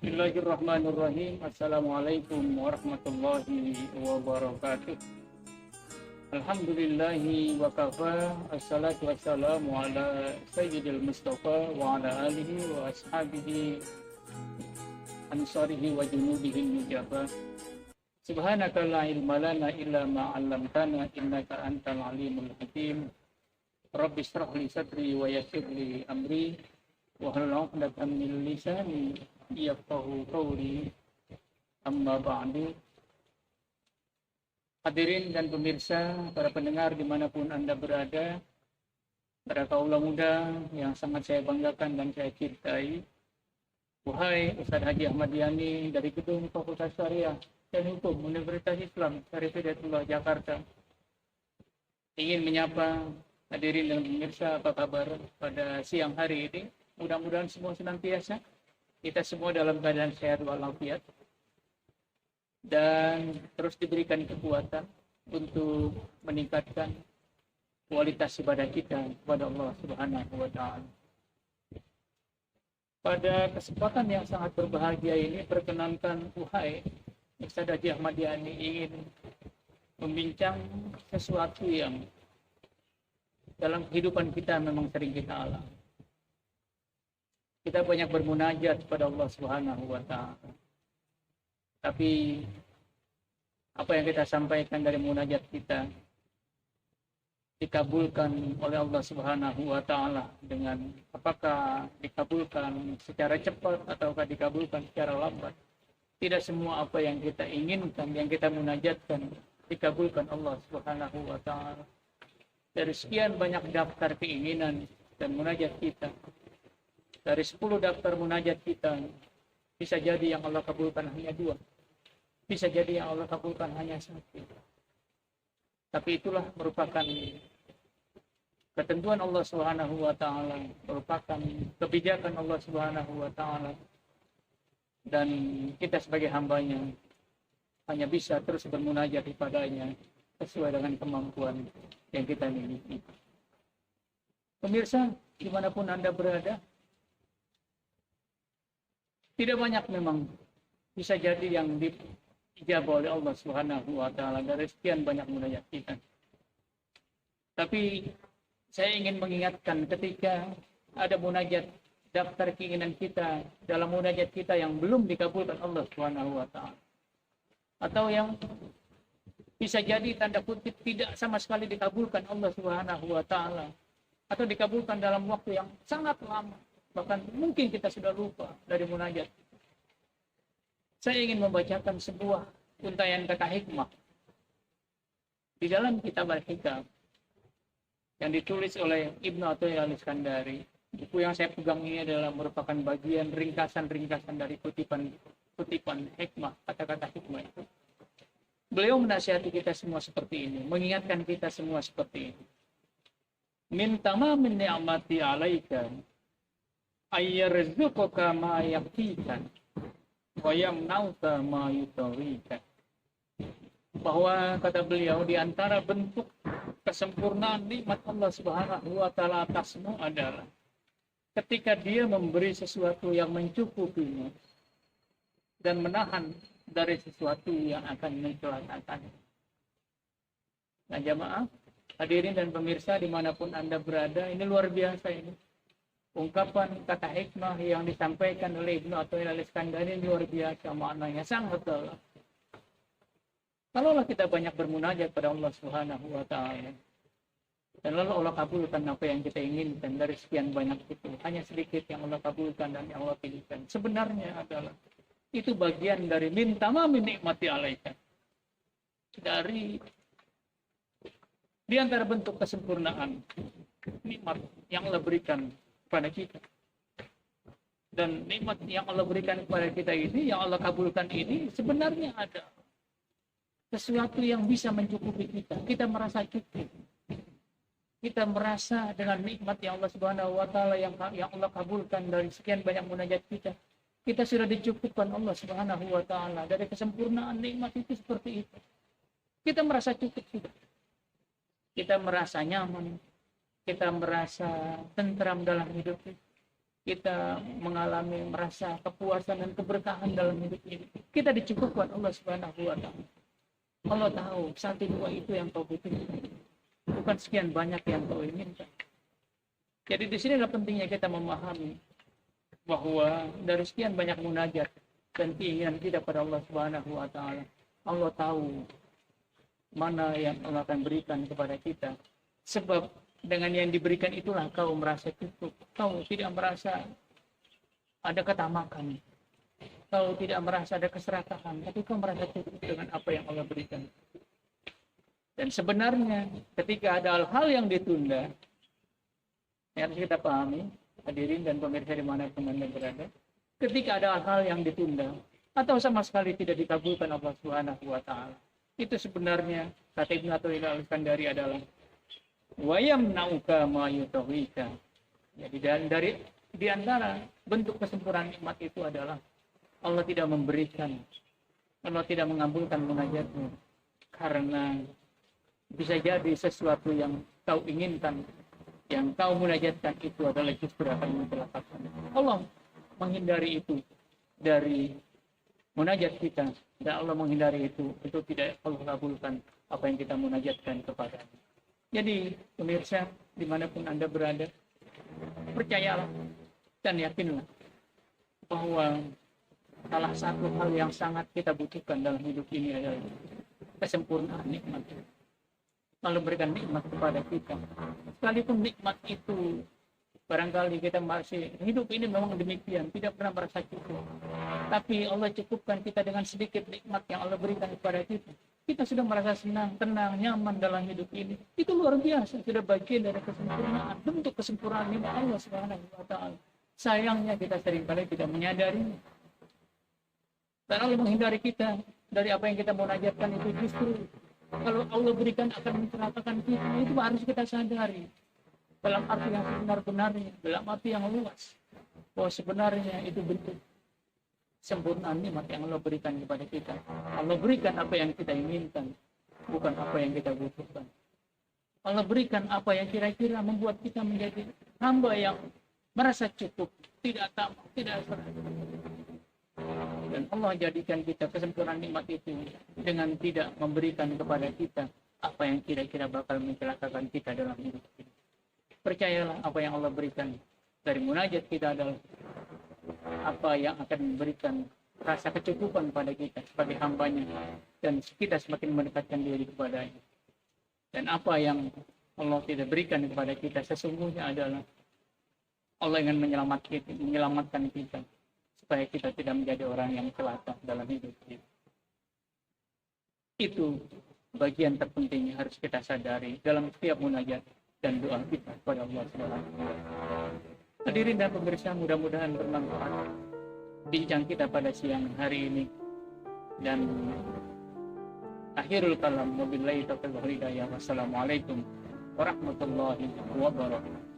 Bismillahirrahmanirrahim. Assalamualaikum warahmatullahi wabarakatuh. Alhamdulillahi wa kafa. Assalatu wassalamu ala sayyidil mustafa wa ala alihi wa ashabihi ansarihi wa junubihi mujabah. Subhanaka la ilma lana illa ma 'allamtana innaka antal alimul hakim. Rabbi shrah li sadri wa yassir li amri wahlul 'uqdatam min lisani yafqahu qawli. Amma ba'du. Hadirin dan pemirsa, para pendengar dimanapun Anda berada, para kaula muda yang sangat saya banggakan dan saya cintai, wahai Ustaz Haji Ahmad Yani dari Gedung Fakultas Syariah dan Hukum Universitas Islam Syarif Hidayatullah Jakarta, ingin menyapa hadirin dan pemirsa apa kabar pada siang hari ini. Mudah-mudahan semua senantiasa kita semua dalam keadaan sehat walafiat dan terus diberikan kekuatan untuk meningkatkan kualitas ibadah kita kepada Allah Subhanahu wa taala. Pada kesempatan yang sangat berbahagia ini, perkenankan wahai Ustaz Haji Ahmad Yani ingin membincang sesuatu yang dalam kehidupan kita memang sering kita alami. Kita banyak bermunajat kepada Allah Subhanahu wa taala. Tapi apa yang kita sampaikan dari munajat kita dikabulkan oleh Allah Subhanahu wa taala dengan apakah dikabulkan secara cepat ataukah dikabulkan secara lambat? Tidak semua apa yang kita inginkan, yang kita munajatkan dikabulkan Allah Subhanahu wa taala. Dari sekian banyak daftar keinginan dan munajat kita, dari 10 daftar munajat kita, bisa jadi yang Allah kabulkan hanya 2. Bisa jadi yang Allah kabulkan hanya 1. Tapi itulah merupakan ketentuan Allah Subhanahu wa taala, merupakan kebijakan Allah Subhanahu wa taala. Dan kita sebagai hambanya hanya bisa terus bermunajat kepadanya sesuai dengan kemampuan yang kita miliki. Pemirsa, dimanapun Anda berada, tidak banyak memang bisa jadi yang dijabah oleh Allah Subhanahu wa taala dari sekian banyak munajat kita. Tapi saya ingin mengingatkan ketika ada munajat daftar keinginan kita dalam munajat kita yang belum dikabulkan Allah Subhanahu wa taala, atau yang bisa jadi tanda kutip tidak sama sekali dikabulkan Allah Subhanahu wa taala, atau dikabulkan dalam waktu yang sangat lama. Bahkan mungkin kita sudah lupa dari munajat. Saya ingin membacakan sebuah untayan kata hikmah di dalam kitab Al-Hikam yang ditulis oleh Ibnu Athaillah Al-Iskandari. Buku yang saya pegang ini adalah merupakan bagian ringkasan-ringkasan dari kutipan hikmah, kata-kata hikmah itu. Beliau menasihati kita semua seperti ini, mengingatkan kita semua seperti ini. Min tamamin ni'mati 'alaika ayyarzuquka ma yaktika wa yamnauka ma yutawika. Bahwa kata beliau, di antara bentuk kesempurnaan nikmat Allah Subhanahu wa taala atasmu adalah ketika Dia memberi sesuatu yang mencukupimu dan menahan dari sesuatu yang akan mencelakakan. Nah, jamaah, hadirin dan pemirsa dimanapun Anda berada, ini luar biasa ini. Ungkapan kata hikmah yang disampaikan oleh Ibnu Athaillah Al-Iskandari luar biasa, maknanya sangat dalam. Kalaulah kita banyak bermunajat pada Allah Subhanahu wa taala, dan lalu Allah kabulkan apa yang kita inginkan dari sekian banyak itu, hanya sedikit yang Allah kabulkan dan yang Allah pilihkan. Sebenarnya adalah itu bagian dari min tamamin nikmati 'alaika. Dari di antara bentuk kesempurnaan nikmat yang Allah berikan kepada kita. Dan nikmat yang Allah berikan kepada kita ini, yang Allah kabulkan ini, sebenarnya ada sesuatu yang bisa mencukupi kita. Kita merasa cukup. Kita merasa dengan nikmat yang Allah Subhanahu wa taala yang Allah kabulkan dari sekian banyak munajat kita, kita sudah dicukupkan Allah Subhanahu wa taala. Dari kesempurnaan nikmat itu seperti itu. Kita merasa cukup sudah. Kita merasa nyaman. Kita merasa tentram dalam hidup kita. kita mengalami merasa kepuasan dan keberkahan dalam hidup ini. Kita dicukupkan Allah Subhanahu wa taala. Allah tahu satu dua itu yang kau butuhkan, bukan sekian banyak yang kau inginkan. Jadi di sini adalah pentingnya kita memahami bahwa dari sekian banyak munajat dan keinginan kita pada Allah Subhanahu wa taala, Allah tahu mana yang Allah akan berikan kepada kita. Sebab dengan yang diberikan itulah kau merasa cukup. Kau tidak merasa ada ketamakan. Kau tidak merasa ada keserakahan, tapi kau merasa cukup dengan apa yang Allah berikan. Dan sebenarnya ketika ada hal-hal yang ditunda, yang harus kita pahami, hadirin dan pemirsa dimanapun Anda berada, ketika ada hal-hal yang ditunda atau sama sekali tidak dikabulkan Allah Subhanahu wa taala, itu sebenarnya kata Ibnu Athaillah Al-Iskandari adalah wayam nauka ma yutawika. Jadi dari di antara bentuk kesempurnaan nikmat itu adalah Allah tidak memberikan, Allah tidak mengabulkan munajatmu karena bisa jadi sesuatu yang kau inginkan, yang kau munajatkan itu adalah justru akan mencelakakan. Allah menghindari itu dari munajat kita, dan Allah menghindari itu tidak Allah kabulkan apa yang kita munajatkan kepadanya. Jadi pemirsa dimanapun Anda berada, percayalah dan yakinlah bahwa salah satu hal yang sangat kita butuhkan dalam hidup ini adalah kesempurnaan nikmat. Lalu berikan nikmat kepada kita. Sekalipun nikmat itu barangkali kita masih hidup ini memang demikian, tidak pernah merasa cukup. Tapi Allah cukupkan kita dengan sedikit nikmat yang Allah berikan kepada kita. Kita sudah merasa senang, tenang, nyaman dalam hidup ini. Itu luar biasa, sudah bagian dari kesempurnaan, bentuk kesempurnaan nikmat Allah Subhanahu wa taala. Sayangnya kita seringkali tidak menyadarinya. Dan Allah menghindari kita dari apa yang kita munajatkan itu justru kalau Allah berikan akan mencelakakan kita. Itu harus kita sadari. Dalam arti yang sebenar-benarnya, dalam arti yang luas. Bahwa sebenarnya itu bentuk sempurnaan nikmat yang Allah berikan kepada kita. Allah berikan apa yang kita inginkan, bukan apa yang kita butuhkan. Allah berikan apa yang kira-kira membuat kita menjadi hamba yang merasa cukup, tidak tamak, tidak serah. Dan Allah jadikan kita kesempurnaan nikmat itu dengan tidak memberikan kepada kita apa yang kira-kira bakal mencelakakan kita dalam hidup ini. Percayalah apa yang Allah berikan dari munajat kita adalah apa yang akan memberikan rasa kecukupan pada kita sebagai hambanya, dan kita semakin mendekatkan diri kepadanya. Dan apa yang Allah tidak berikan kepada kita sesungguhnya adalah Allah ingin menyelamatkan kita supaya kita tidak menjadi orang yang celaka dalam hidup kita. Itu bagian terpenting yang harus kita sadari dalam setiap munajat dan doa kita kepada Allah Subhanahu wa taala. Hadirin dan pemirsa, mudah-mudahan bermanfaat bincang kita pada siang hari ini. Dan akhirul kalam wabillahi taufiq wal hidayah. Wassalamualaikum warahmatullahi wabarakatuh.